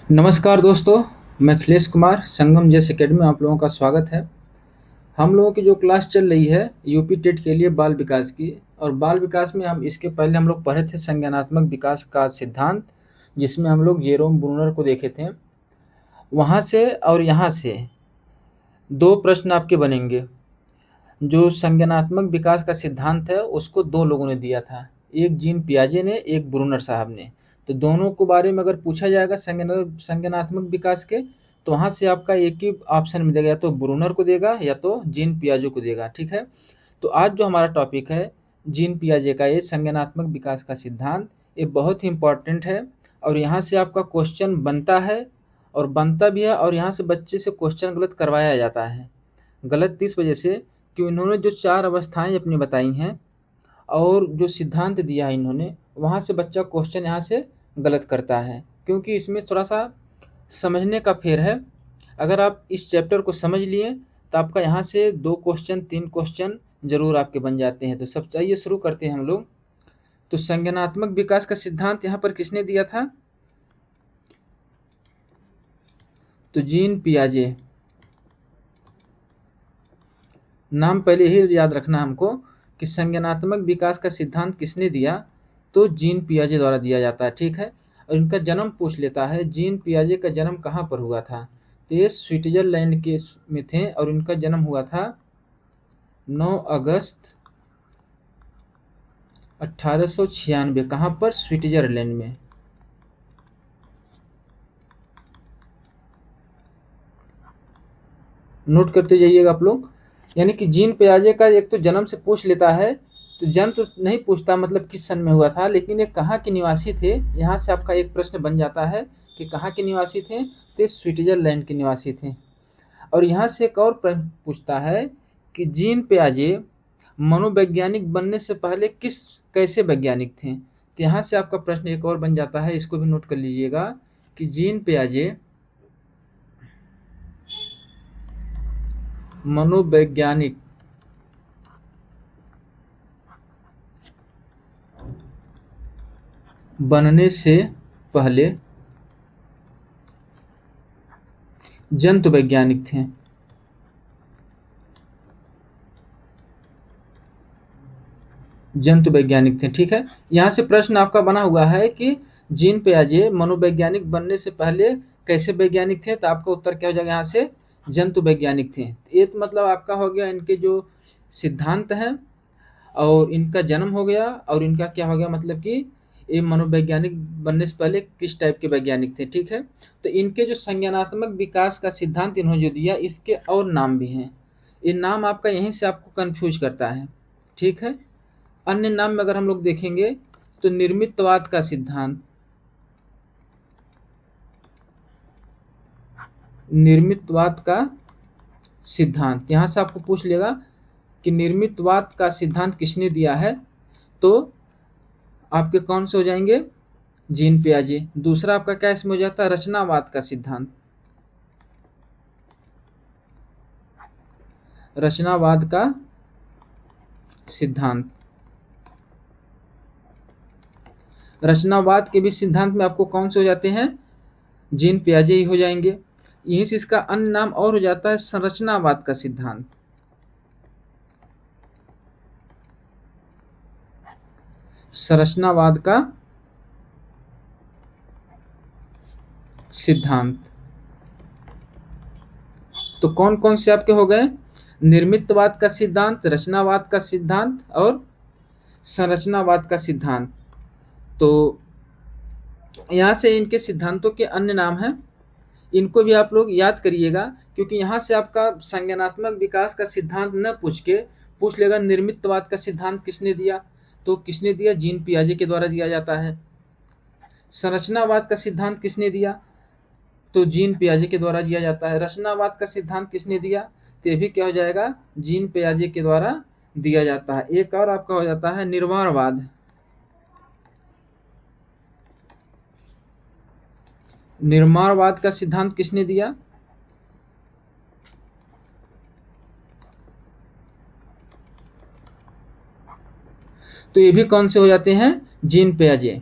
नमस्कार दोस्तों, मैं अखिलेश कुमार संगम जैस एकेडमी में आप लोगों का स्वागत है। हम लोगों की जो क्लास चल रही है यूपी टेट के लिए बाल विकास की। और बाल विकास में हम इसके पहले हम लोग पढ़े थे संज्ञानात्मक विकास का सिद्धांत, जिसमें हम लोग जेरोम ब्रूनर को देखे थे। वहाँ से और यहाँ से दो प्रश्न आपके बनेंगे। जो संज्ञानात्मक विकास का सिद्धांत है उसको दो लोगों ने दिया था, एक जीन पियाजे ने, एक ब्रूनर साहब ने। तो दोनों को बारे में अगर पूछा जाएगा संज्ञानात्मक विकास के, तो वहाँ से आपका एक ही ऑप्शन मिलेगा, या तो ब्रूनर को देगा या तो जीन पियाजे को देगा। ठीक है। तो आज जो हमारा टॉपिक है जीन पियाजे का ये संज्ञानात्मक विकास का सिद्धांत, ये बहुत ही इम्पोर्टेंट है। और यहाँ से आपका क्वेश्चन बनता है और बनता भी है, और यहाँ से बच्चे से क्वेश्चन गलत करवाया जाता है। गलत इस वजह से कि इन्होंने जो चार अवस्थाएं अपनी बताई हैं और जो सिद्धांत दिया है इन्होंने, वहाँ से बच्चा क्वेश्चन यहाँ से गलत करता है, क्योंकि इसमें थोड़ा सा समझने का फेर है। अगर आप इस चैप्टर को समझ लिए तो आपका यहाँ से दो क्वेश्चन, तीन क्वेश्चन जरूर आपके बन जाते हैं। तो सब चाहिए, शुरू करते हैं हम लोग। तो संज्ञानात्मक विकास का सिद्धांत यहाँ पर किसने दिया था? तो जीन पियाजे। नाम पहले ही याद रखना हमको कि संज्ञानात्मक विकास का सिद्धांत किसने दिया, तो जीन पियाजे द्वारा दिया जाता है। ठीक है। और इनका जन्म पूछ लेता है, जीन पियाजे का जन्म कहाँ पर हुआ था? तो ये स्विट्जरलैंड के में थे और इनका जन्म हुआ था 9 अगस्त 1896। कहाँ पर? स्विट्जरलैंड में। नोट करते जाइएगा आप लोग। यानी कि जीन पियाजे का एक तो जन्म से पूछ लेता है, तो जन्म तो नहीं पूछता, मतलब किस सन में हुआ था, लेकिन ये कहाँ के निवासी थे, यहाँ से आपका एक प्रश्न बन जाता है कि कहाँ के निवासी थे। तो स्विट्जरलैंड के निवासी थे। और यहाँ से एक और प्रश्न पूछता है कि जीन पियाजे मनोवैज्ञानिक बनने से पहले कैसे वैज्ञानिक थे। तो यहाँ से आपका प्रश्न एक और बन जाता है, इसको भी नोट कर लीजिएगा कि जीन पियाजे मनोवैज्ञानिक बनने से पहले जंतु वैज्ञानिक थे। जंतु वैज्ञानिक थे। ठीक है। यहाँ से प्रश्न आपका बना हुआ है कि जीन पियाजे मनोवैज्ञानिक बनने से पहले कैसे वैज्ञानिक थे, तो आपका उत्तर क्या हो जाएगा? यहाँ से जंतु वैज्ञानिक थे। ये तो मतलब आपका हो गया इनके जो सिद्धांत हैं, और इनका जन्म हो गया, और इनका क्या हो गया, मतलब कि ये मनोवैज्ञानिक बनने से पहले किस टाइप के वैज्ञानिक थे। ठीक है। तो इनके जो संज्ञानात्मक विकास का सिद्धांत इन्होंने जो दिया, इसके और नाम भी हैं। ये नाम आपका यहीं से आपको कंफ्यूज करता है। ठीक है। अन्य नाम में अगर हम लोग देखेंगे तो निर्मितवाद का सिद्धांत, निर्मितवाद का सिद्धांत, यहाँ से आपको पूछ लेगा कि निर्मितवाद का सिद्धांत किसने दिया है, तो आपके कौन से हो जाएंगे? जीन पियाजे। दूसरा आपका क्या इसमें हो जाता है? रचनावाद का सिद्धांत। रचनावाद का सिद्धांत। रचनावाद के भी सिद्धांत में आपको कौन से हो जाते हैं? जीन पियाजे ही हो जाएंगे। यहीं से इसका अन्य नाम और हो जाता है संरचनावाद का सिद्धांत। संरचनावाद का सिद्धांत। तो कौन कौन से आपके हो गए? निर्मितवाद का सिद्धांत, रचनावाद का सिद्धांत और संरचनावाद का सिद्धांत। तो यहाँ से इनके सिद्धांतों के अन्य नाम हैं, इनको भी आप लोग याद करिएगा, क्योंकि यहाँ से आपका संज्ञानात्मक विकास का सिद्धांत न पूछ के पूछ लेगा निर्मितवाद का सिद्धांत किसने दिया, तो किसने दिया? जीन पियाजे के द्वारा दिया जाता है। संरचनावाद का सिद्धांत किसने दिया? तो जीन पियाजे के द्वारा दिया जाता है। रचनावाद का सिद्धांत किसने दिया? तो ये भी क्या हो जाएगा? जीन पियाजे के द्वारा दिया जाता है। एक और आपका हो जाता है निर्माणवाद। निर्माणवाद का सिद्धांत किसने दिया? तो ये भी कौन से हो जाते हैं? जीन पियाजे।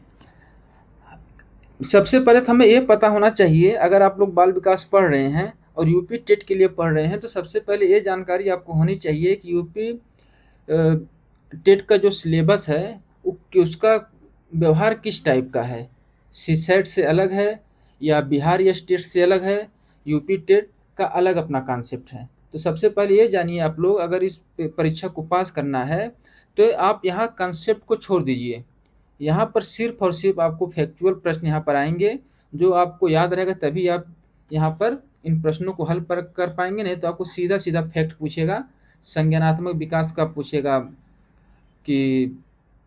सबसे पहले तो हमें ये पता होना चाहिए, अगर आप लोग बाल विकास पढ़ रहे हैं और यूपी टेट के लिए पढ़ रहे हैं, तो सबसे पहले ये जानकारी आपको होनी चाहिए कि यूपी टेट का जो सिलेबस है कि उसका व्यवहार किस टाइप का है। सीसेट से अलग है या बिहार या स्टेट से अलग है, यूपी टेट का अलग अपना कॉन्सेप्ट है। तो सबसे पहले ये जानिए, आप लोग अगर इस परीक्षा को पास करना है तो आप यहाँ कॉन्सेप्ट को छोड़ दीजिए। यहाँ पर सिर्फ और सिर्फ आपको फैक्चुअल प्रश्न यहाँ पर आएंगे, जो आपको याद रहेगा तभी आप यहाँ पर इन प्रश्नों को हल कर पाएंगे, नहीं तो आपको सीधा सीधा फैक्ट पूछेगा। संज्ञानात्मक विकास का पूछेगा कि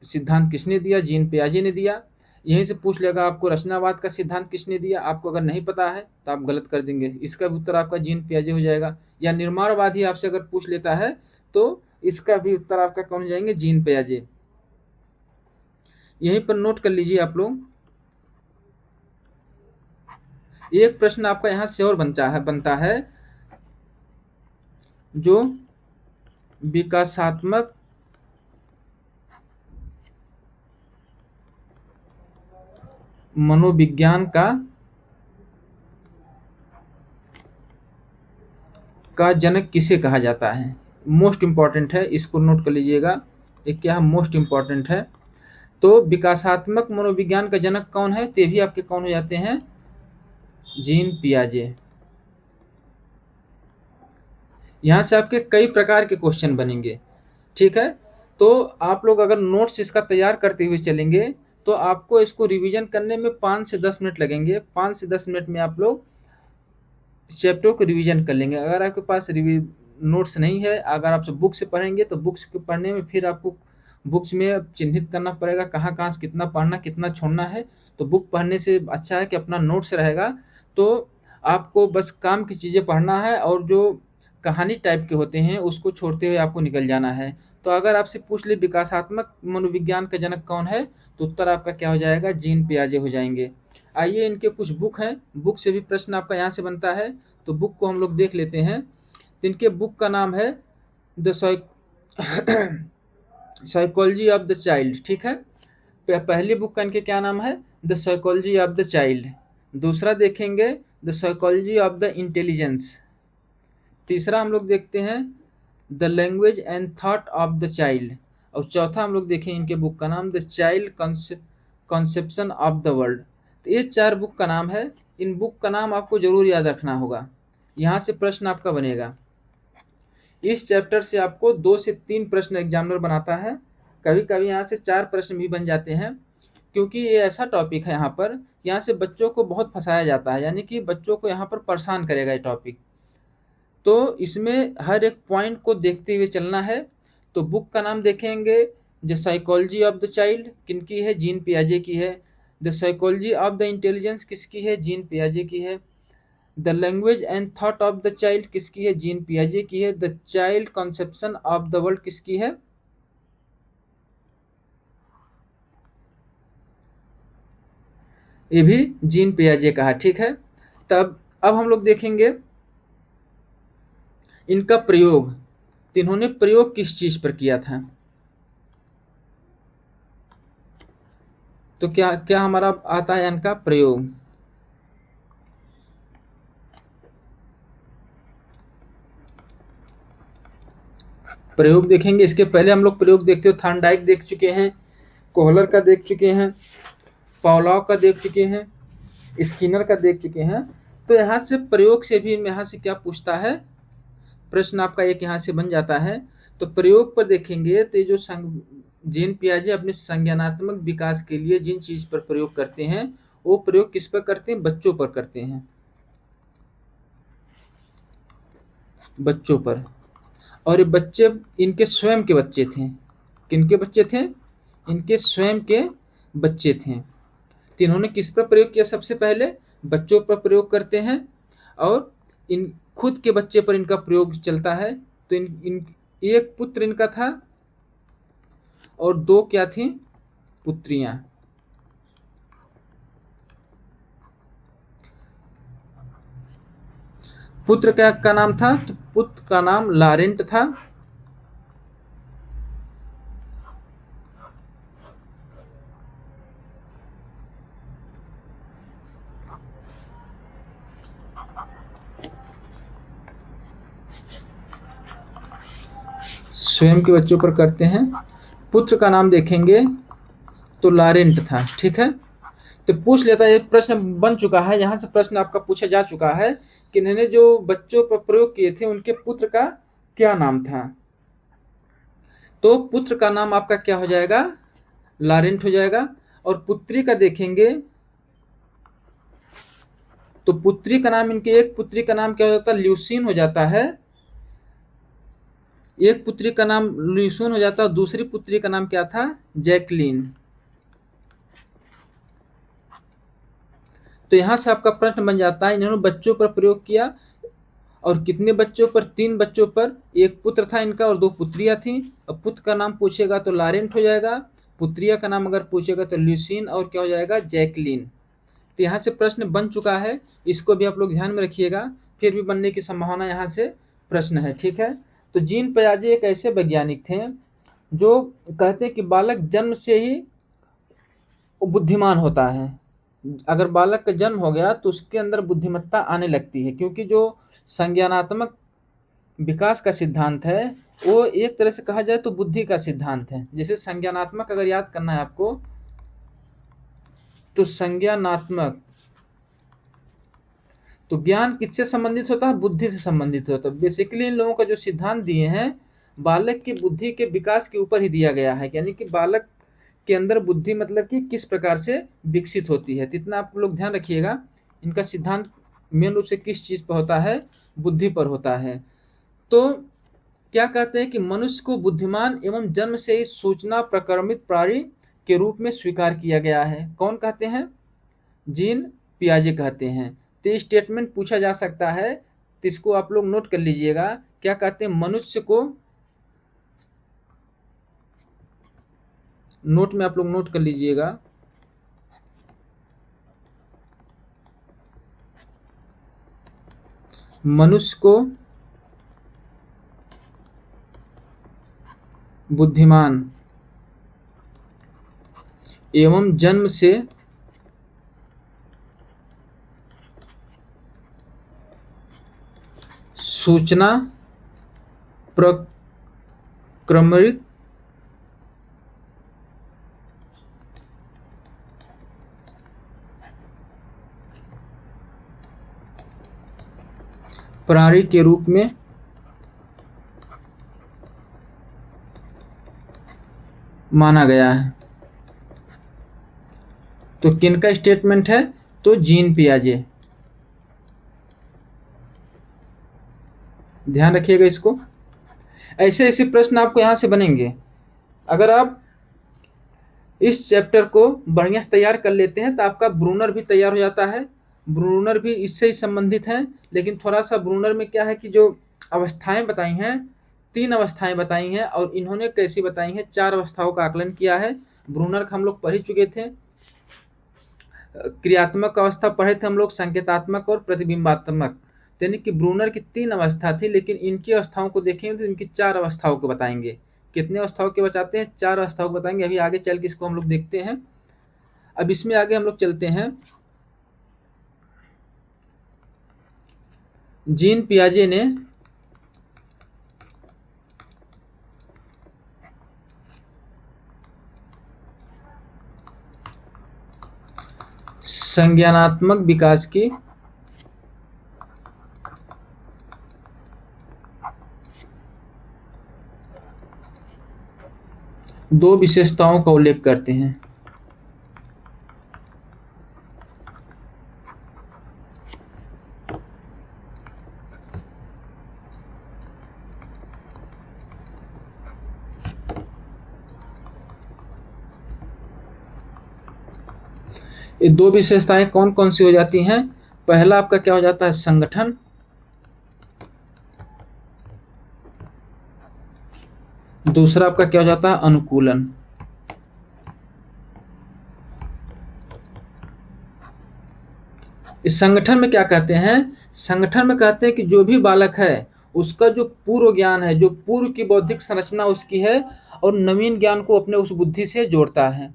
सिद्धांत किसने दिया, जीन पियाजे ने दिया। यहीं से पूछ लेगा आपको रचनावाद का सिद्धांत किसने दिया। आपको अगर नहीं पता है तो आप गलत कर देंगे, इसका भी उत्तर आपका जीन पियाजे हो जाएगा। या निर्माणवाद ही आपसे अगर पूछ लेता है तो इसका भी उत्तर आपका कौन हो जाएंगे, जीन पियाजे। यहीं पर नोट कर लीजिए आप लोग। एक प्रश्न आपका यहां से और बनता है जो विकासात्मक मनोविज्ञान का जनक किसे कहा जाता है। मोस्ट इंपॉर्टेंट है, इसको नोट कर लीजिएगा। एक क्या मोस्ट इंपॉर्टेंट है, तो विकासात्मक मनोविज्ञान का जनक कौन है, ते भी आपके कौन हो जाते हैं, जीन पियाजे। यहाँ से आपके कई प्रकार के क्वेश्चन बनेंगे, ठीक है। तो आप लोग अगर नोट्स इसका तैयार करते हुए चलेंगे तो आपको इसको रिवीजन करने में 5 से 10 मिनट लगेंगे। 5 से 10 मिनट में आप लोग चैप्टर को रिवीजन कर लेंगे। अगर आपके पास नोट्स नहीं है, अगर आप सब बुक से पढ़ेंगे तो बुक्स के पढ़ने में फिर आपको बुक्स में चिन्हित करना पड़ेगा कहाँ कहाँ से कितना पढ़ना कितना छोड़ना है। तो बुक पढ़ने से अच्छा है कि अपना नोट्स रहेगा, तो आपको बस काम की चीज़ें पढ़ना है और जो कहानी टाइप के होते हैं उसको छोड़ते हुए आपको निकल जाना है। तो अगर आपसे पूछ ले विकासात्मक मनोविज्ञान का जनक कौन है, तो उत्तर आपका क्या हो जाएगा, जीन पियाजे हो जाएंगे। आइए इनके कुछ बुक हैं, बुक से भी प्रश्न आपका यहाँ से बनता है। तो बुक को हम लोग देख लेते हैं। इनके बुक का नाम है the psychology of the child, ठीक है। पहली बुक का इनके क्या नाम है, the psychology of the child. दूसरा देखेंगे the psychology of the intelligence. तीसरा हम लोग देखते हैं the language and thought of the child. और चौथा हम लोग देखें इनके बुक का नाम the child conception of the world. तो ये 4 बुक का नाम है। इन बुक का नाम आपको जरूर याद रखना होगा, यहाँ से प्रश्न आपका बनेगा। इस चैप्टर से आपको 2 से 3 प्रश्न एग्जामिनर बनाता है, कभी कभी यहाँ से 4 प्रश्न भी बन जाते हैं, क्योंकि ये ऐसा टॉपिक है यहाँ से बच्चों को बहुत फंसाया जाता है, यानी कि बच्चों को यहाँ पर परेशान करेगा ये टॉपिक। तो इसमें हर एक पॉइंट को देखते हुए चलना है। तो बुक का नाम देखेंगे the psychology of the child, किनकी है, जीन पियाजे की है। The psychology of the intelligence किसकी है, जीन पियाजे की है। The language and thought of the child किसकी है, जीन पियाजे की है। The child conception of the world किसकी है, ये भी जीन पियाजे का है, ठीक है। तब अब हम लोग देखेंगे इनका प्रयोग, तो इन्होंने प्रयोग किस चीज पर किया था। तो क्या क्या हमारा आता है इनका प्रयोग। प्रयोग देखेंगे, इसके पहले हम लोग प्रयोग देखते हो थॉर्नडाइक देख चुके हैं, कोहलर का देख चुके हैं, पावलॉव का देख चुके हैं, स्किनर का देख चुके हैं। तो यहाँ से प्रयोग से भी यहाँ से क्या पूछता है, प्रश्न आपका एक यहाँ से बन जाता है। तो प्रयोग पर देखेंगे तो ये जो जीन पियाजे अपने संज्ञानात्मक विकास के लिए जिन चीज पर प्रयोग करते हैं, वो प्रयोग किस पर करते हैं, बच्चों पर करते हैं, बच्चों पर। और ये बच्चे इनके स्वयं के बच्चे थे, किनके बच्चे थे, इनके स्वयं के बच्चे थे। तो इन्होंने किस पर प्रयोग किया, सबसे पहले बच्चों पर प्रयोग करते हैं और इन खुद के बच्चे पर इनका प्रयोग चलता है। तो इन एक पुत्र इनका था और 2 क्या थी, पुत्रियां। पुत्र क्या का नाम था, तो पुत्र का नाम लारेंट था स्वयं के बच्चों पर करते हैं। पुत्र का नाम देखेंगे तो लारेंट था, ठीक है। तो पूछ लेता है, एक प्रश्न बन चुका है, यहाँ से प्रश्न आपका पूछा जा चुका है कि इन्होंने जो बच्चों पर प्रयोग किए थे उनके पुत्र का क्या नाम था। तो पुत्र का नाम आपका क्या हो जाएगा, लारेंट हो जाएगा। और पुत्री का देखेंगे तो पुत्री का नाम, इनके एक पुत्री का नाम क्या हो जाता है, ल्यूसीन हो जाता है। एक पुत्री का नाम ल्यूसीन हो जाता है, दूसरी पुत्री का नाम क्या था, जैकलीन। तो यहां से आपका प्रश्न बन जाता है, इन्होंने बच्चों पर प्रयोग किया और कितने बच्चों पर, 3 बच्चों पर। एक पुत्र था इनका और 2 पुत्रियां थी। अब पुत्र का नाम पूछेगा तो लारेंट हो जाएगा, पुत्रिया का नाम अगर पूछेगा तो ल्यूसीन और क्या हो जाएगा, जैकलीन। तो यहाँ से प्रश्न बन चुका है, इसको भी आप लोग ध्यान में रखिएगा, फिर भी बनने की संभावना यहाँ से प्रश्न है, ठीक है। तो जीन पियाजे एक ऐसे वैज्ञानिक थे जो कहते हैं कि बालक जन्म से ही बुद्धिमान होता है। अगर बालक का जन्म हो गया तो उसके अंदर बुद्धिमत्ता आने लगती है, क्योंकि जो संज्ञानात्मक विकास का सिद्धांत है वो एक तरह से कहा जाए तो बुद्धि का सिद्धांत है। जैसे संज्ञानात्मक अगर याद करना है आपको, तो संज्ञानात्मक, तो ज्ञान किससे संबंधित होता है, बुद्धि से संबंधित होता है। बेसिकली इन लोगों का जो सिद्धांत दिए हैं बालक की बुद्धि के विकास के ऊपर ही दिया गया है, यानी कि बालक के अंदर बुद्धि मतलब कि किस प्रकार से विकसित होती है। तो इतना आप लोग ध्यान रखिएगा, इनका सिद्धांत मेन रूप से किस चीज पर होता है, बुद्धि पर होता है। तो क्या कहते हैं कि मनुष्य को बुद्धिमान एवं जन्म से ही सूचना प्रक्रमित प्राणी के रूप में स्वीकार किया गया है। कौन कहते हैं, जीन पियाजे कहते हैं। तो स्टेटमेंट पूछा जा सकता है, तो इसको आप लोग नोट कर लीजिएगा। क्या कहते हैं, मनुष्य को, नोट में आप लोग नोट कर लीजिएगा, मनुष्य को बुद्धिमान एवं जन्म से सूचना प्रक्रमित प्राणी के रूप में माना गया है। तो किनका स्टेटमेंट है, तो जीन पियाजे। ध्यान रखिएगा इसको, ऐसे ऐसे प्रश्न आपको यहां से बनेंगे। अगर आप इस चैप्टर को बढ़िया से तैयार कर लेते हैं तो आपका ब्रूनर भी तैयार हो जाता है। ब्रूनर भी इससे ही संबंधित है, लेकिन थोड़ा सा ब्रूनर में क्या है कि जो अवस्थाएं बताई हैं, 3 अवस्थाएं बताई हैं, और इन्होंने कैसी बताई हैं, 4 अवस्थाओं का आकलन किया है। ब्रूनर का हम लोग पढ़ ही चुके थे। क्रियात्मक अवस्था पढ़े थे हम लोग, संकेतात्मक और प्रतिबिंबात्मक। यानी कि ब्रूनर की 3 अवस्था थी, लेकिन इनकी अवस्थाओं को देखेंगे तो इनकी 4 अवस्थाओं को बताएंगे। कितने अवस्थाओं के बताते हैं, 4 अवस्थाओं को बताएंगे। अभी आगे चल के इसको हम लोग देखते हैं। अब इसमें आगे हम लोग चलते हैं। जीन पियाजे ने संज्ञानात्मक विकास की दो विशेषताओं का उल्लेख करते हैं। ये 2 विशेषताएं कौन कौन सी हो जाती हैं, पहला आपका क्या हो जाता है, संगठन। दूसरा आपका क्या हो जाता है, अनुकूलन। इस संगठन में क्या कहते हैं, संगठन में कहते हैं कि जो भी बालक है उसका जो पूर्व ज्ञान है, जो पूर्व की बौद्धिक संरचना उसकी है, और नवीन ज्ञान को अपने उस बुद्धि से जोड़ता है।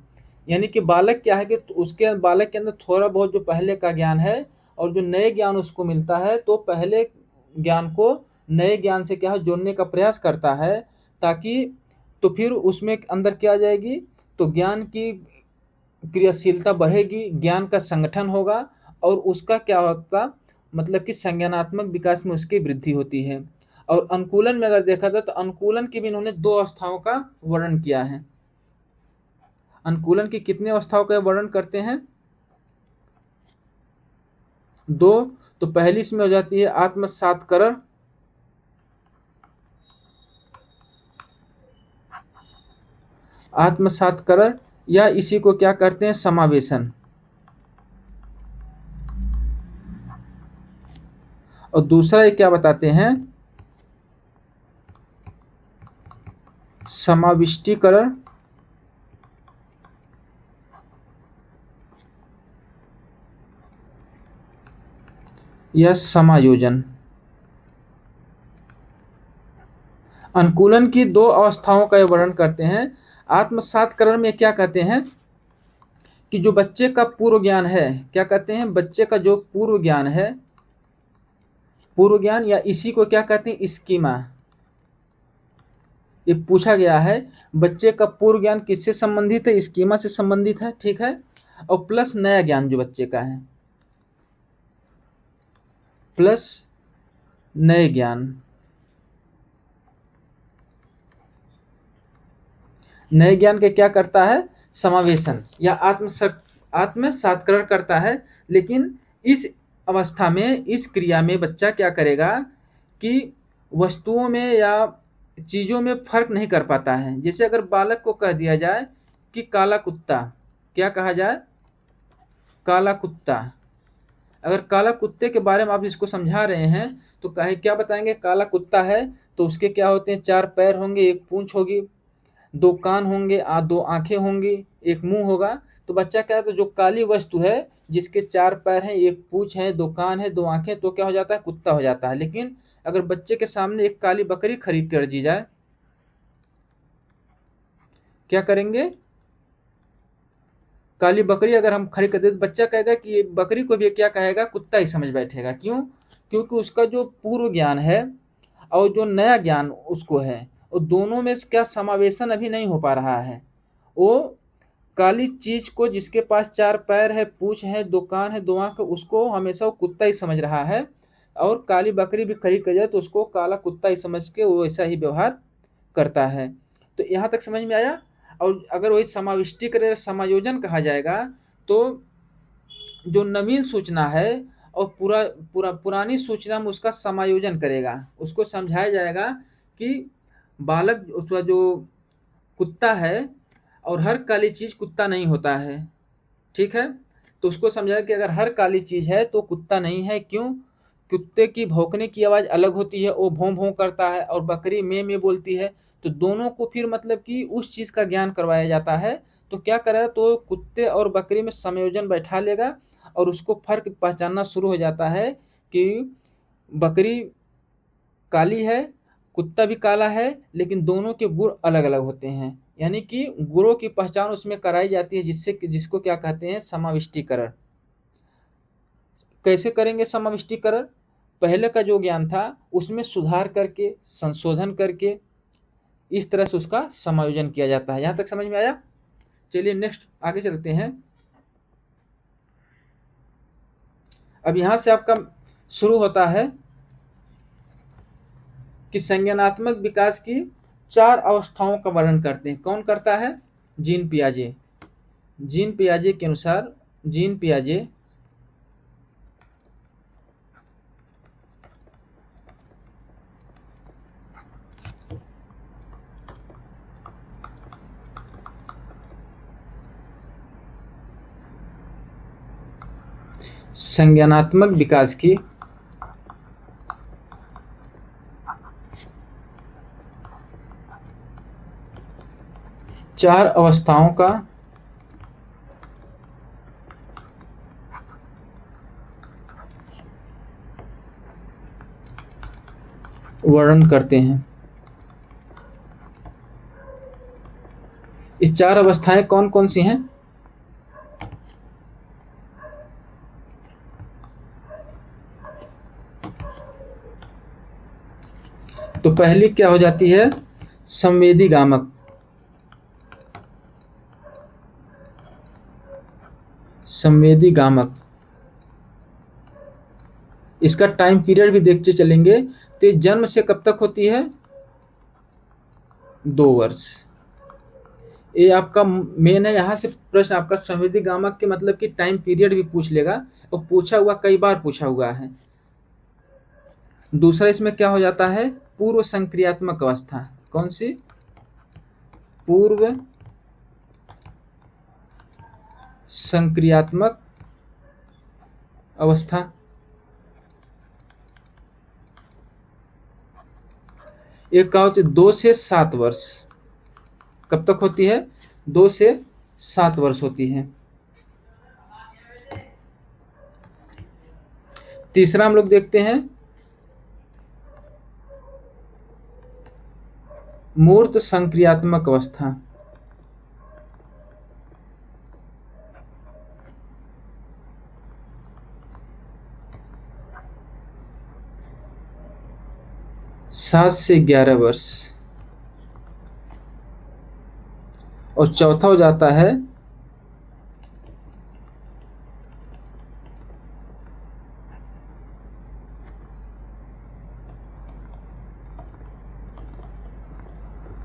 यानी कि बालक क्या है कि उसके बालक के अंदर थोड़ा बहुत जो पहले का ज्ञान है और जो नए ज्ञान उसको मिलता है, तो पहले ज्ञान को नए ज्ञान से क्या है जोड़ने का प्रयास करता है, ताकि तो फिर उसमें अंदर क्या आ जाएगी, तो ज्ञान की क्रियाशीलता बढ़ेगी, ज्ञान का संगठन होगा और उसका क्या होता, मतलब कि संज्ञानात्मक विकास में उसकी वृद्धि होती है। और अनुकूलन में अगर देखा जाए तो अनुकूलन की भी इन्होंने 2 अवस्थाओं का वर्णन किया है। अनुकूलन की कितनी अवस्थाओं का वर्णन करते हैं? 2। तो पहली इसमें हो जाती है आत्मसात्करण, आत्मसात्करण या इसी को क्या कहते हैं, समावेशन। और दूसरा ये क्या बताते हैं, समाविष्टीकरण या समायोजन। अनुकूलन की 2 अवस्थाओं का वर्णन करते हैं। आत्मसात्करण में क्या कहते हैं कि जो बच्चे का पूर्व ज्ञान है, क्या कहते हैं, बच्चे का जो पूर्व ज्ञान है, पूर्व ज्ञान या इसी को क्या कहते हैं, स्कीमा। ये पूछा गया है बच्चे का पूर्व ज्ञान किससे संबंधित है, स्कीमा से संबंधित है, ठीक है। और प्लस नया ज्ञान जो बच्चे का है, प्लस नए ज्ञान। नए ज्ञान के क्या करता है, समावेशन या आत्मसात्करण करता है। लेकिन इस अवस्था में, इस क्रिया में बच्चा क्या करेगा कि वस्तुओं में या चीज़ों में फर्क नहीं कर पाता है। जैसे अगर बालक को कह दिया जाए कि काला कुत्ता, क्या कहा जाए, काला कुत्ता। अगर काला कुत्ते के बारे में आप इसको समझा रहे हैं तो कहे क्या बताएंगे, काला कुत्ता है तो उसके क्या होते हैं, 4 पैर होंगे, एक पूंछ होगी, 2 कान होंगे, 2 आंखें होंगी, एक मुंह होगा। तो बच्चा क्या है, तो जो काली वस्तु है जिसके 4 पैर हैं, एक पूंछ है, 2 कान है, 2 आंखें, तो क्या हो जाता है, कुत्ता हो जाता है। लेकिन अगर बच्चे के सामने एक काली बकरी खरीद कर दी जाए, क्या करेंगे, काली बकरी अगर हम खरीद कर दे तो बच्चा कहेगा कि ये बकरी को भी क्या कहेगा, कुत्ता ही समझ बैठेगा। क्यों? क्योंकि उसका जो पूर्व ज्ञान है और जो नया ज्ञान उसको है, और दोनों में क्या समावेशन अभी नहीं हो पा रहा है। वो काली चीज को, जिसके पास 4 पैर है, पूंछ है, 2 कान है, 2 आंख, उसको हमेशा वो कुत्ता ही समझ रहा है। और काली बकरी भी खरीद कर जाए तो उसको काला कुत्ता ही समझ के वो ऐसा ही व्यवहार करता है। तो यहाँ तक समझ में आया। और अगर वही समाविष्टीकरण समायोजन कहा जाएगा तो जो नवीन सूचना है और पुरानी सूचना में उसका समायोजन करेगा, उसको समझाया जाएगा कि बालक उसका जो कुत्ता है, और हर काली चीज कुत्ता नहीं होता है, ठीक है। तो उसको समझाया कि अगर हर काली चीज है तो कुत्ता नहीं है। क्यों? कुत्ते की भौंकने की आवाज अलग होती है, वो भौं भौं करता है, और बकरी में बोलती है। तो दोनों को फिर मतलब कि उस चीज का ज्ञान करवाया जाता है। तो क्या करेगा, तो कुत्ते और बकरी में संयोजन बैठा लेगा और उसको फर्क पहचानना शुरू हो जाता है कि बकरी काली है, कुत्ता भी काला है, लेकिन दोनों के गुण अलग अलग होते हैं। यानी कि गुणों की पहचान उसमें कराई जाती है, जिसको क्या कहते हैं, समाविष्टीकरण। कैसे करेंगे समाविष्टीकरण? पहले का जो ज्ञान था उसमें सुधार करके, संशोधन करके, इस तरह से उसका समायोजन किया जाता है। यहाँ तक समझ में आया? चलिए नेक्स्ट आगे चलते हैं। अब यहाँ से आपका शुरू होता है कि संज्ञानात्मक विकास की 4 अवस्थाओं का वर्णन करते हैं। कौन करता है? जीन पियाजे। जीन पियाजे के अनुसार, जीन पियाजे संज्ञानात्मक विकास की 4 अवस्थाओं का वर्णन करते हैं। इस 4 अवस्थाएं कौन कौन सी हैं? तो पहली क्या हो जाती है, संवेदी गामक, संवेदी गामक, इसका टाइम पीरियड भी देखते चलेंगे। तो ये जन्म से कब तक होती है? 2 वर्ष। ये आपका मेन है। यहाँ से प्रश्न आपका संवेदी गामक के मतलब कि टाइम पीरियड भी पूछ लेगा, और पूछा हुआ कई बार पूछा हुआ है। दूसरा इसमें क्या हो जाता है? पूर्व संक्रियात्मक अवस्था। कौन सी? पूर्व संक्रियात्मक अवस्था। एक क्या होती है? 2 से 7 वर्ष। कब तक होती है? 2 से 7 वर्ष होती है। तीसरा हम लोग देखते हैं मूर्त संक्रियात्मक अवस्था। सात से 11 वर्ष। और चौथा हो जाता है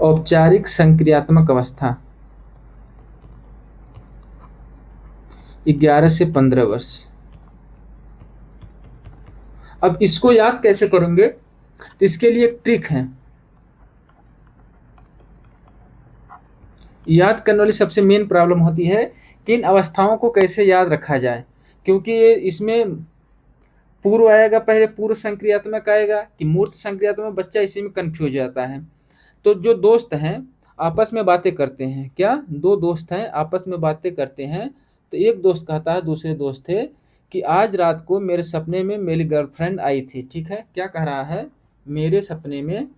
औपचारिक संक्रियात्मक अवस्था, 11 से 15 वर्ष। अब इसको याद कैसे करेंगे? तो इसके लिए एक ट्रिक है। याद करने वाली सबसे मेन प्रॉब्लम होती है कि इन अवस्थाओं को कैसे याद रखा जाए, क्योंकि ये इसमें पूर्व आएगा, पहले पूर्व संक्रियात्मक आएगा कि मूर्त संक्रियात्मक, बच्चा इसी में कंफ्यूज हो जाता है। तो जो दोस्त हैं आपस में बातें करते हैं, क्या दो दोस्त हैं आपस में बातें करते हैं, तो एक दोस्त कहता है दूसरे दोस्त से कि आज रात को मेरे सपने में मेरी गर्लफ्रेंड आई थी। ठीक है, क्या कह रहा है? मेरे सपने में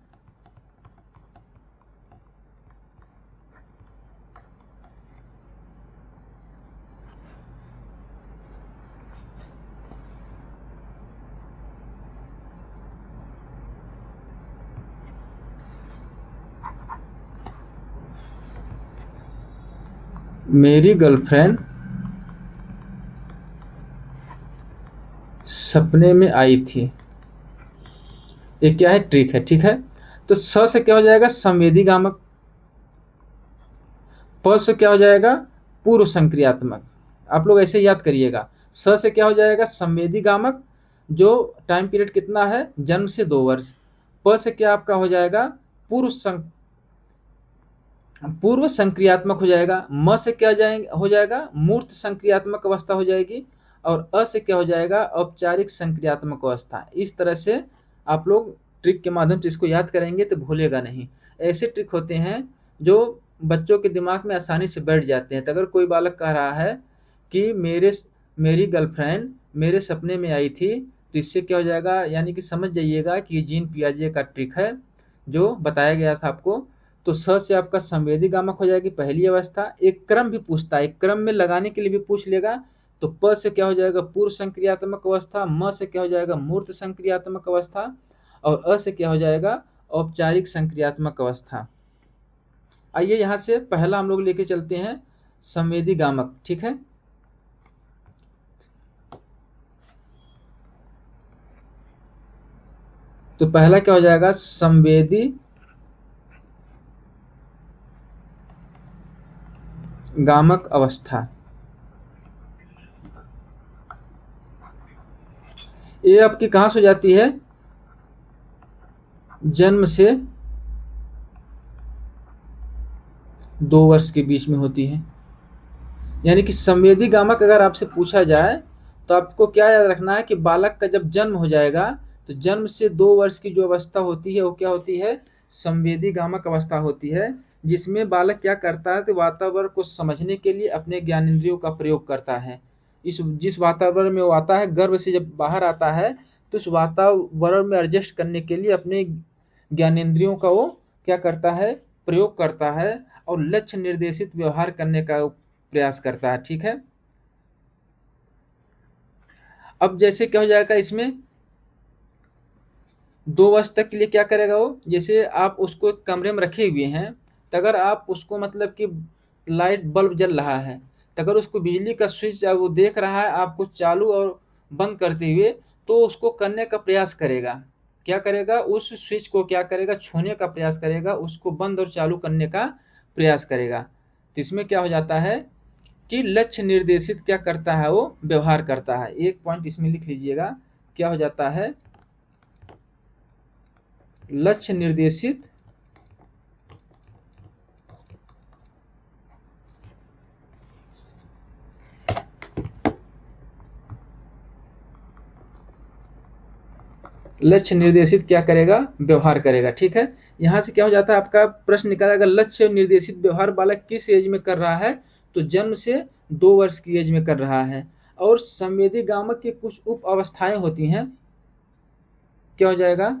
मेरी गर्लफ्रेंड सपने में आई थी। ये क्या है? ट्रिक है। ठीक है, तो स से क्या हो जाएगा? संवेदी गामक। प से क्या हो जाएगा? पूर्व संक्रियात्मक। आप लोग ऐसे याद करिएगा। स से क्या हो जाएगा? संवेदी गामक, जो टाइम पीरियड कितना है? जन्म से 2 वर्ष। प से क्या आपका हो जाएगा? पूर्व संक्रियात्मक हो जाएगा। म से क्या हो जाएगा? मूर्त संक्रियात्मक अवस्था हो जाएगी। और अ से क्या हो जाएगा? औपचारिक संक्रियात्मक अवस्था। इस तरह से आप लोग ट्रिक के माध्यम से इसको याद करेंगे तो भूलेगा नहीं। ऐसे ट्रिक होते हैं जो बच्चों के दिमाग में आसानी से बैठ जाते हैं। तो अगर कोई बालक कह रहा है कि मेरी गर्लफ्रेंड मेरे सपने में आई थी, तो इससे क्या हो जाएगा? यानी कि समझ जाइएगा कि ये जीन पियाजे का ट्रिक है जो बताया गया था आपको। तो स से आपका संवेदी गामक हो जाएगी पहली अवस्था। एक क्रम भी पूछता है, एक क्रम में लगाने के लिए भी पूछ लेगा। तो प से क्या हो जाएगा? पूर्व संक्रियात्मक अवस्था। म से क्या हो जाएगा? मूर्त संक्रियात्मक अवस्था। और अ से क्या हो जाएगा? औपचारिक संक्रियात्मक अवस्था। आइए यहाँ से पहला हम लोग लेके चलते हैं संवेदी गामक। ठीक है, तो पहला क्या हो जाएगा? संवेदी गामक अवस्था। ये आपकी कहाँ से हो जाती है? जन्म से 2 वर्ष के बीच में होती है। यानी कि संवेदी गामक अगर आपसे पूछा जाए तो आपको क्या याद रखना है कि बालक का जब जन्म हो जाएगा तो जन्म से 2 वर्ष की जो अवस्था होती है वो क्या होती है? संवेदी गामक अवस्था होती है, जिसमें बालक क्या करता है? तो वातावरण को समझने के लिए अपने ज्ञानेंद्रियों का प्रयोग करता है। इस जिस वातावरण में वो आता है, गर्भ से जब बाहर आता है, तो उस वातावरण में एडजस्ट करने के लिए अपने ज्ञानेंद्रियों का वो क्या करता है? प्रयोग करता है, और लक्ष्य निर्देशित व्यवहार करने का प्रयास करता है। ठीक है, अब जैसे क्या हो जाएगा इसमें? 2 वर्ष तक के लिए क्या करेगा वो, जैसे आप उसको एक कमरे में रखे हुए हैं, तो अगर आप उसको मतलब कि लाइट बल्ब जल रहा है, तो अगर उसको बिजली का स्विच वो देख रहा है आपको चालू और बंद करते हुए, तो उसको करने का प्रयास करेगा। क्या करेगा, उस स्विच को क्या करेगा, छूने का प्रयास करेगा, उसको बंद और चालू करने का प्रयास करेगा। तो इसमें क्या हो जाता है कि लक्ष्य निर्देशित क्या करता है, वो व्यवहार करता है। एक पॉइंट इसमें लिख लीजिएगा, क्या हो जाता है, लक्ष्य निर्देशित लक्ष्य निर्देशित क्या करेगा, व्यवहार करेगा। ठीक है, यहाँ से क्या हो जाता है, आपका प्रश्न निकालेगा लक्ष्य निर्देशित व्यवहार बालक किस एज में कर रहा है, तो जन्म से 2 वर्ष की एज में कर रहा है। और संवेदी गामक की कुछ उप अवस्थाएं होती हैं, क्या हो जाएगा,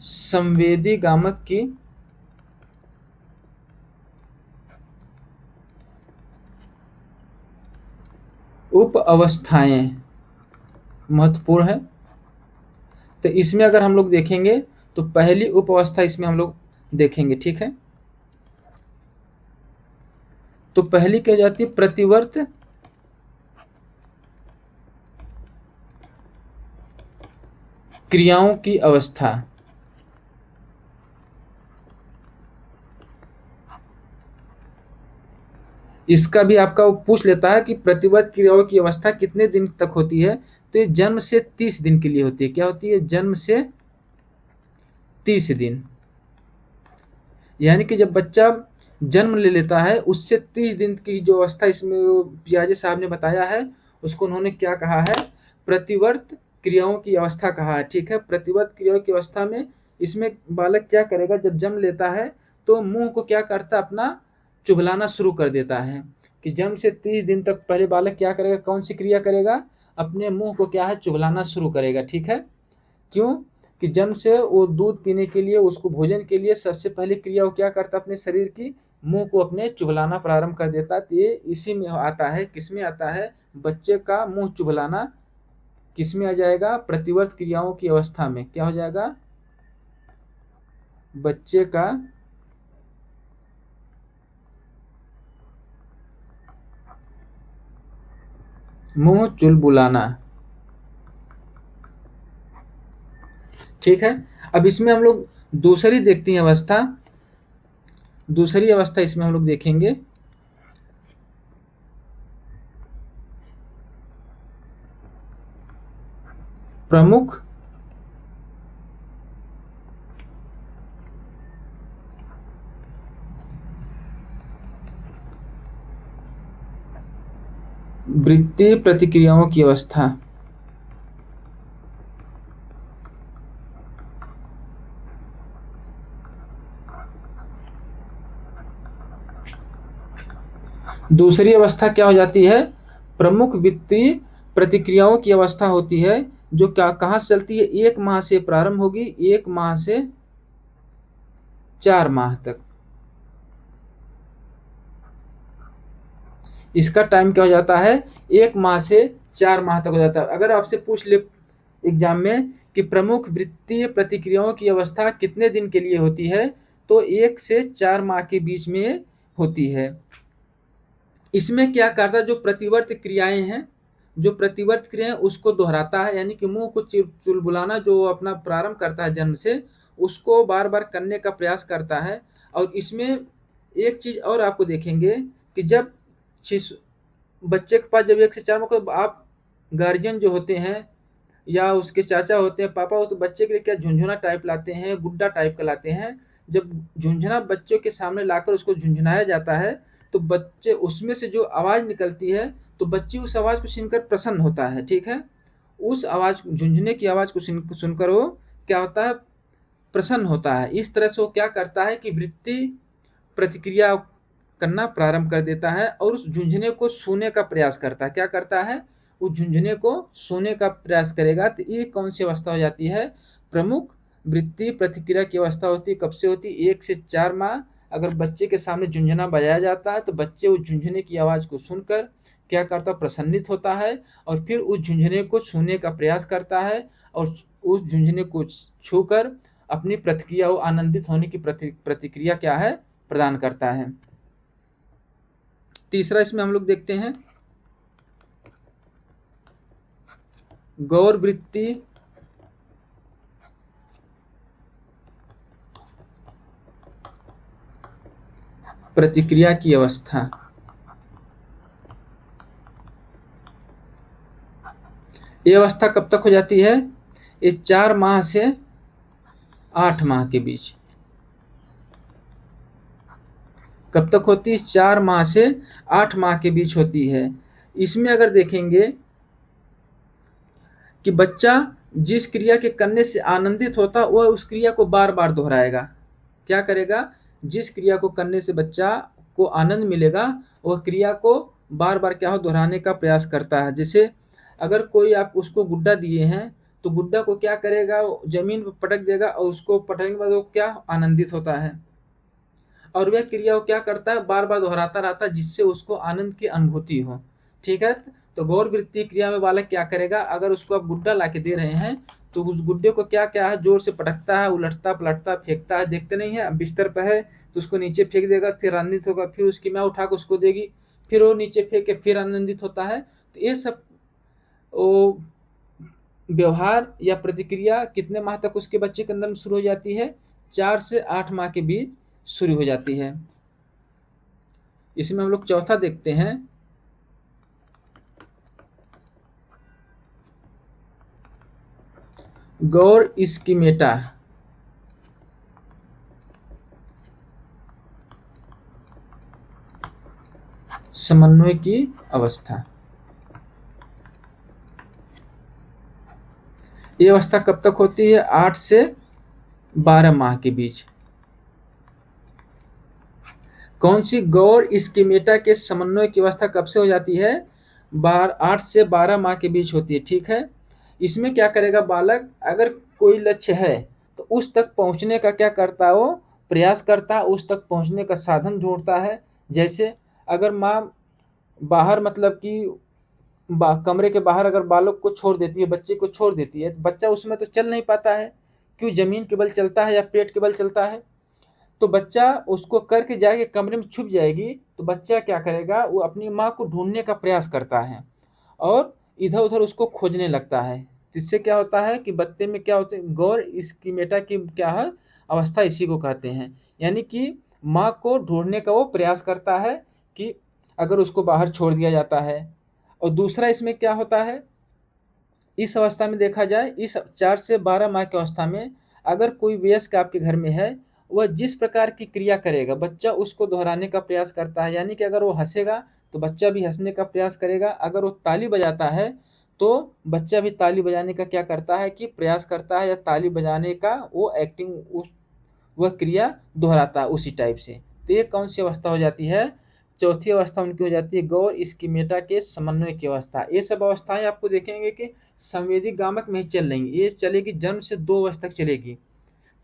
संवेदी गामक की उप अवस्थाएं महत्वपूर्ण है। तो इसमें अगर हम लोग देखेंगे तो पहली उप अवस्था इसमें हम लोग देखेंगे। ठीक है, तो पहली क्या हो जाती है, प्रतिवर्त क्रियाओं की अवस्था। इसका भी आपका वो पूछ लेता है कि प्रतिवर्त क्रियाओं की अवस्था कितने दिन तक होती है, तो ये जन्म से 30 दिन के लिए होती है। क्या होती है, जन्म से 30 दिन, यानी कि जब बच्चा जन्म ले लेता है उससे 30 दिन की जो अवस्था इसमें पियाजे साहब ने बताया है, उसको उन्होंने क्या कहा है, प्रतिवर्त क्रियाओं की अवस्था कहा है। ठीक है, प्रतिवर्त क्रियाओं की अवस्था में इसमें बालक क्या करेगा, जब जन्म लेता है तो मुंह को क्या करता है, अपना चुगलाना शुरू कर देता है। कि जन्म से 30 दिन तक पहले बालक क्या करेगा, कौन सी क्रिया करेगा, अपने मुंह को क्या है, चुगलाना शुरू करेगा। ठीक है, क्यों, कि जन्म से वो दूध पीने के लिए, उसको भोजन के लिए सबसे पहले क्रिया वो क्या करता है, अपने शरीर की मुंह को अपने चुगलाना प्रारंभ कर देता है। तो ये इसी में आता है, किसमें आता है, बच्चे का मुंह चुगलाना किसमें आ जाएगा, प्रतिवर्त क्रियाओं की अवस्था में क्या हो जाएगा, बच्चे का मुंह चुलबुलाना। ठीक है, अब इसमें हम लोग दूसरी देखते हैं अवस्था, दूसरी अवस्था इसमें हम लोग देखेंगे, प्रमुख वृत्तीय प्रतिक्रियाओं की अवस्था। दूसरी अवस्था क्या हो जाती है, प्रमुख वित्तीय प्रतिक्रियाओं की अवस्था होती है, जो क्या कहाँ से चलती है, 1 माह से प्रारंभ होगी, 1 माह से 4 माह तक। इसका टाइम क्या हो जाता है, 1 माह से 4 माह तक हो जाता है। अगर आपसे पूछ ले एग्जाम में कि प्रमुख वृत्तीय प्रतिक्रियाओं की अवस्था कितने दिन के लिए होती है, तो 1 से 4 माह के बीच में होती है। इसमें क्या करता है, जो प्रतिवर्त क्रियाएं हैं, जो प्रतिवर्त क्रियाएं उसको दोहराता है, यानी कि मुंह को चुलबुलाना जो अपना प्रारंभ करता है जन्म से, उसको बार बार करने का प्रयास करता है। और इसमें एक चीज और आपको देखेंगे कि जब शिशु बच्चे के पास जब 1 से 4 माह को आप गार्जियन जो होते हैं या उसके चाचा होते हैं, पापा उस बच्चे के लिए क्या झुंझुना टाइप लाते हैं, गुड्डा टाइप का लाते हैं। जब झुंझुना बच्चों के सामने लाकर उसको झुंझुनाया जाता है, तो बच्चे उसमें से जो आवाज़ निकलती है, तो बच्चे उस आवाज़ को सुनकर प्रसन्न होता है। ठीक है, उस आवाज़ झुंझुने की आवाज़ को सुनकर वो क्या होता है, प्रसन्न होता है। इस तरह से वो क्या करता है कि वृत्ति प्रतिक्रिया करना प्रारंभ कर देता है और उस झुंझुने को सोने का प्रयास करता है। क्या करता है, उस झुंझुने को सोने का प्रयास करेगा। तो ये कौन सी अवस्था हो जाती है, प्रमुख वृत्ति प्रतिक्रिया की अवस्था होती है। कब से होती है, 1 से 4 माह। अगर बच्चे के सामने झुंझुना बजाया जाता है तो बच्चे उस झुंझुने की आवाज़ को सुनकर क्या करता है, प्रसन्नित होता है और फिर उस झुंझुने को छूने का प्रयास करता है और उस झुंझुने को छूकर अपनी प्रतिक्रिया, वो आनंदित होने की प्रतिक्रिया क्या है, प्रदान करता है। तीसरा इसमें हम लोग देखते हैं गौर वृत्ति प्रतिक्रिया की अवस्था। ये अवस्था कब तक हो जाती है, ये 4 माह से 8 माह के बीच। कब तक होती है, 4 माह से 8 माह के बीच होती है। इसमें अगर देखेंगे कि बच्चा जिस क्रिया के करने से आनंदित होता वह उस क्रिया को बार बार दोहराएगा। क्या करेगा, जिस क्रिया को करने से बच्चा को आनंद मिलेगा वह क्रिया को बार बार क्या हो, दोहराने का प्रयास करता है। जैसे अगर कोई आप उसको गुड्डा दिए हैं तो गुड्डा को क्या करेगा, जमीन पर पटक देगा और उसको पटकने के बाद वो क्या आनंदित होता है और वह क्रिया को क्या करता है, बार बार दोहराता रहता है जिससे उसको आनंद की अनुभूति हो। ठीक है, तो गौर वृत्तीय क्रिया में बालक क्या करेगा, अगर उसको आप गुड्डा ला के दे रहे हैं तो उस गुड्डे को क्या क्या है, जोर से पटकता है, उलटता पलटता फेंकता है। देखते नहीं है, बिस्तर पर है तो उसको नीचे फेंक देगा, फिर आनंदित होगा, फिर उसकी माँ उठा के उसको देगी, फिर वो नीचे फेंक के फिर आनंदित होता है। तो ये सब वो व्यवहार या प्रतिक्रिया कितने माह तक उसके बच्चे के अंदर शुरू हो जाती है, 4 से 8 माह के बीच शुरू हो जाती है। इसमें हम लोग चौथा देखते हैं गौर स्कीमेटा समन्वय की अवस्था। ये अवस्था कब तक होती है, 8 से 12 माह के बीच। कौन सी, गौर स्कीमेटा के समन्वय की अवस्था कब से हो जाती है, 8 से 12 माह के बीच होती है। ठीक है, इसमें क्या करेगा बालक, अगर कोई लक्ष्य है तो उस तक पहुंचने का क्या करता है, वो प्रयास करता है, उस तक पहुंचने का साधन ढूंढता है। जैसे अगर माँ बाहर मतलब कि कमरे के बाहर अगर बालक को छोड़ देती है, बच्चे को छोड़ देती है, तो बच्चा उसमें तो चल नहीं पाता है, क्यों, जमीन के बल चलता है या पेट के बल चलता है। तो बच्चा उसको करके जाएगी, कमरे में छुप जाएगी, तो बच्चा क्या करेगा, वो अपनी माँ को ढूंढने का प्रयास करता है और इधर उधर उसको खोजने लगता है। जिससे क्या होता है कि बच्चे में क्या होता है, गौर स्कीमेटा की क्या है अवस्था, इसी को कहते हैं। यानी कि माँ को ढूंढने का वो प्रयास करता है कि अगर उसको बाहर छोड़ दिया जाता है। और दूसरा इसमें क्या होता है, इस अवस्था में देखा जाए, इस 4 से 12 माह की अवस्था में अगर कोई वयस्क आपके घर में है, वह जिस प्रकार की क्रिया करेगा बच्चा उसको दोहराने का प्रयास करता है। यानी कि अगर वो हंसेगा तो बच्चा भी हंसने का प्रयास करेगा, अगर वो ताली बजाता है तो बच्चा भी ताली बजाने का क्या करता है कि प्रयास करता है, या ताली बजाने का वो एक्टिंग, उस वह क्रिया दोहराता है उसी टाइप से। तो ये कौन सी अवस्था हो जाती है, चौथी अवस्था उनकी हो जाती है गौर स्कीमेटा के समन्वय की अवस्था। ये सब अवस्थाएं आपको देखेंगे कि संवेदी गामक में ही चल रही, ये चलेगी जन्म से 2 वर्ष तक चलेगी।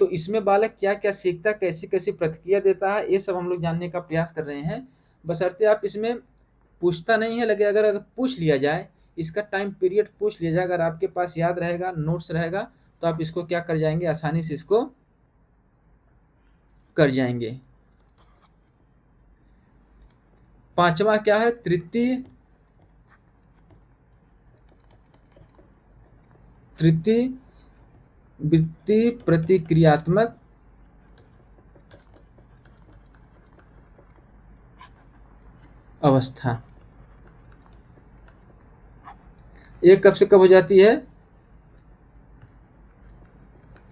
तो इसमें बालक क्या क्या सीखता, कैसी कैसी प्रतिक्रिया देता है, ये सब हम लोग जानने का प्रयास कर रहे हैं। बशर्ते आप इसमें पूछता नहीं है, लगे अगर पूछ लिया जाए, इसका टाइम पीरियड पूछ लिया जाए, अगर आपके पास याद रहेगा, नोट्स रहेगा, तो आप इसको क्या कर जाएंगे, आसानी से इसको कर जाएंगे। पांचवा क्या है, तृतीय वृत्ति प्रतिक्रियात्मक अवस्था। ये कब से कब हो जाती है,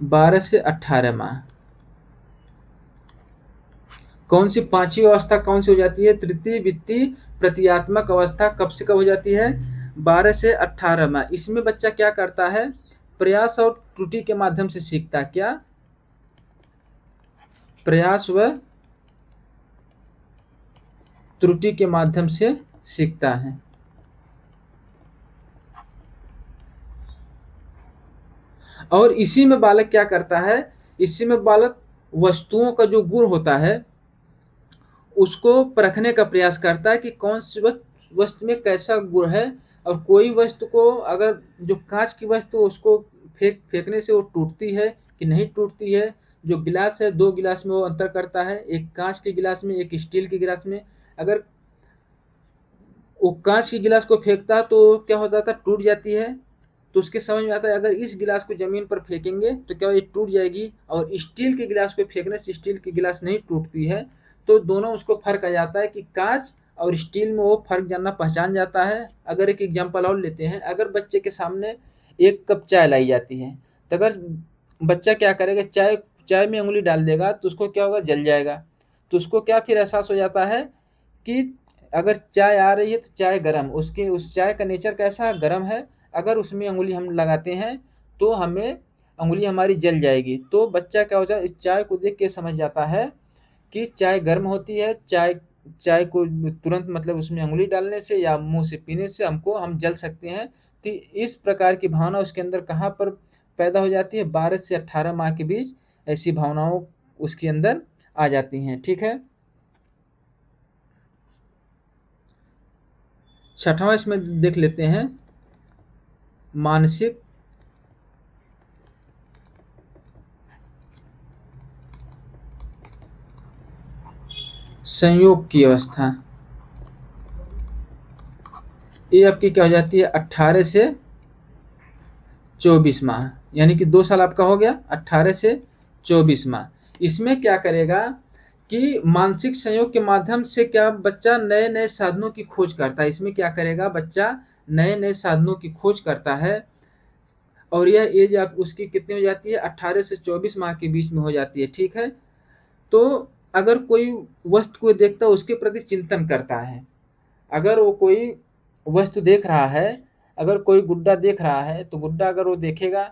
12 से 18 माह। कौन सी पांचवी अवस्था कौन सी हो जाती है, तृतीय वृत्ति प्रतिक्रियात्मक अवस्था कब से कब हो जाती है, 12 से 18 माह। इसमें बच्चा क्या करता है, प्रयास और त्रुटि के माध्यम से सीखता है। क्या, प्रयास व त्रुटि के माध्यम से सीखता है। और इसी में बालक क्या करता है, इसी में बालक वस्तुओं का जो गुण होता है उसको परखने का प्रयास करता है कि कौन सी वस्तु में कैसा गुण है, और कोई वस्तु को अगर जो कांच की वस्तु उसको फेंकने से वो टूटती है कि नहीं टूटती है। जो गिलास है, दो गिलास में वो अंतर करता है, एक कांच के गिलास में, एक स्टील के गिलास में। अगर वो कांच के गिलास को फेंकता है तो क्या हो जाता है, टूट जाती है। तो उसके समझ में आता है अगर इस गिलास को जमीन पर फेंकेंगे तो क्या ये टूट जाएगी, और स्टील के गिलास को फेंकने से स्टील की गिलास नहीं टूटती है। तो दोनों उसको फर्क आ जाता है कि कांच और स्टील में वो फर्क जानना पहचान जाता है। अगर एक एग्जाम्पल और लेते हैं, अगर बच्चे के सामने एक कप चाय लाई जाती है, तो अगर बच्चा क्या करेगा, चाय चाय में उंगली डाल देगा तो उसको क्या होगा, जल जाएगा। तो उसको क्या फिर एहसास हो जाता है कि अगर चाय आ रही है तो चाय गर्म, उसके उस चाय का नेचर कैसा है, गर्म है। अगर उसमें अंगुली हम लगाते हैं तो हमें अंगुली हमारी जल जाएगी। तो बच्चा क्या होता है, इस चाय को देख के समझ जाता है कि चाय गर्म होती है। चाय चाय को तुरंत मतलब उसमें अंगुली डालने से या मुंह से पीने से हम जल सकते हैं। तो इस प्रकार की भावना उसके अंदर कहाँ पर पैदा हो जाती है, 12 से 18 माह के बीच ऐसी भावनाओं उसके अंदर आ जाती हैं। ठीक है। छठवां इसमें देख लेते हैं, मानसिक संयोग की अवस्था। ये आपकी क्या हो जाती है, 18 से 24 माह, यानी कि 2 साल आपका हो गया, 18 से 24 माह। इसमें क्या करेगा कि मानसिक संयोग के माध्यम से क्या बच्चा नए नए साधनों की खोज करता है। इसमें क्या करेगा, बच्चा नए नए साधनों की खोज करता है। और यह एज आप उसकी कितनी हो जाती है, 18 से 24 माह के बीच में हो जाती है। ठीक है। तो अगर कोई वस्तु को देखता है उसके प्रति चिंतन करता है। अगर वो कोई वस्तु देख रहा है, अगर कोई गुड्डा देख रहा है तो गुड्डा अगर वो देखेगा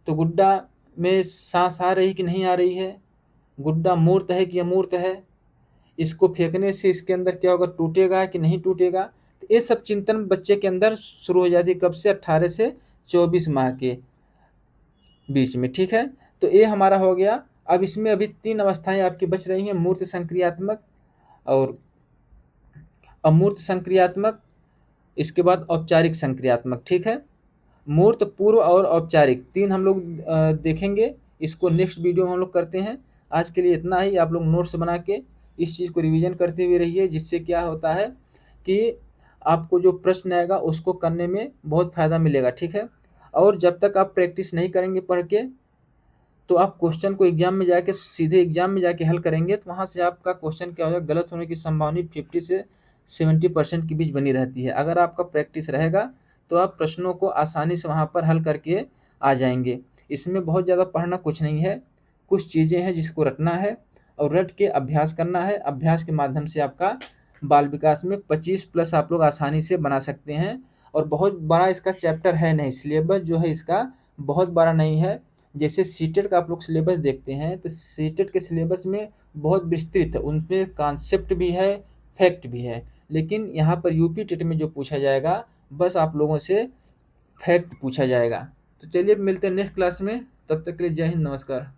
तो गुड्डा में सांस आ रही कि नहीं आ रही है, गुड्डा मूर्त है कि अमूर्त है, इसको फेंकने से इसके अंदर क्या होगा, टूटेगा कि नहीं टूटेगा। तो ये सब चिंतन बच्चे के अंदर शुरू हो जाती है, कब से, 18 से 24 माह के बीच में। ठीक है। तो ये हमारा हो गया। अब इसमें अभी 3 अवस्थाएं आपकी बच रही हैं, मूर्त संक्रियात्मक और अमूर्त संक्रियात्मक, इसके बाद औपचारिक संक्रियात्मक। ठीक है। मूर्त, पूर्व और औपचारिक 3 हम लोग देखेंगे। इसको नेक्स्ट वीडियो में हम लोग करते हैं। आज के लिए इतना ही। आप लोग नोट्स बना के इस चीज़ को रिवीजन करते हुए रहिए, जिससे क्या होता है कि आपको जो प्रश्न आएगा उसको करने में बहुत फ़ायदा मिलेगा। ठीक है। और जब तक आप प्रैक्टिस नहीं करेंगे पढ़ के, तो आप क्वेश्चन को एग्जाम में जाके सीधे एग्जाम में जाके हल करेंगे तो वहाँ से आपका क्वेश्चन क्या हो जाएगा, गलत होने की संभावना 50 से 70% के बीच बनी रहती है। अगर आपका प्रैक्टिस रहेगा तो आप प्रश्नों को आसानी से वहाँ पर हल करके आ जाएंगे। इसमें बहुत ज़्यादा पढ़ना कुछ नहीं है, कुछ चीज़ें हैं जिसको रटना है और रट के अभ्यास करना है। अभ्यास के माध्यम से आपका बाल विकास में 25+ आप लोग आसानी से बना सकते हैं। और बहुत बड़ा इसका चैप्टर है नहीं, सिलेबस जो है इसका बहुत बड़ा नहीं है। जैसे सीटेट का आप लोग सिलेबस देखते हैं तो सीटेट के सिलेबस में बहुत विस्तृत है, उनमें कॉन्सेप्ट भी है, फैक्ट भी है। लेकिन यहाँ पर यूपी टेट में जो पूछा जाएगा बस आप लोगों से फैक्ट पूछा जाएगा। तो चलिए मिलते हैं नेक्स्ट क्लास में, तब तक के लिए जय हिंद, नमस्कार।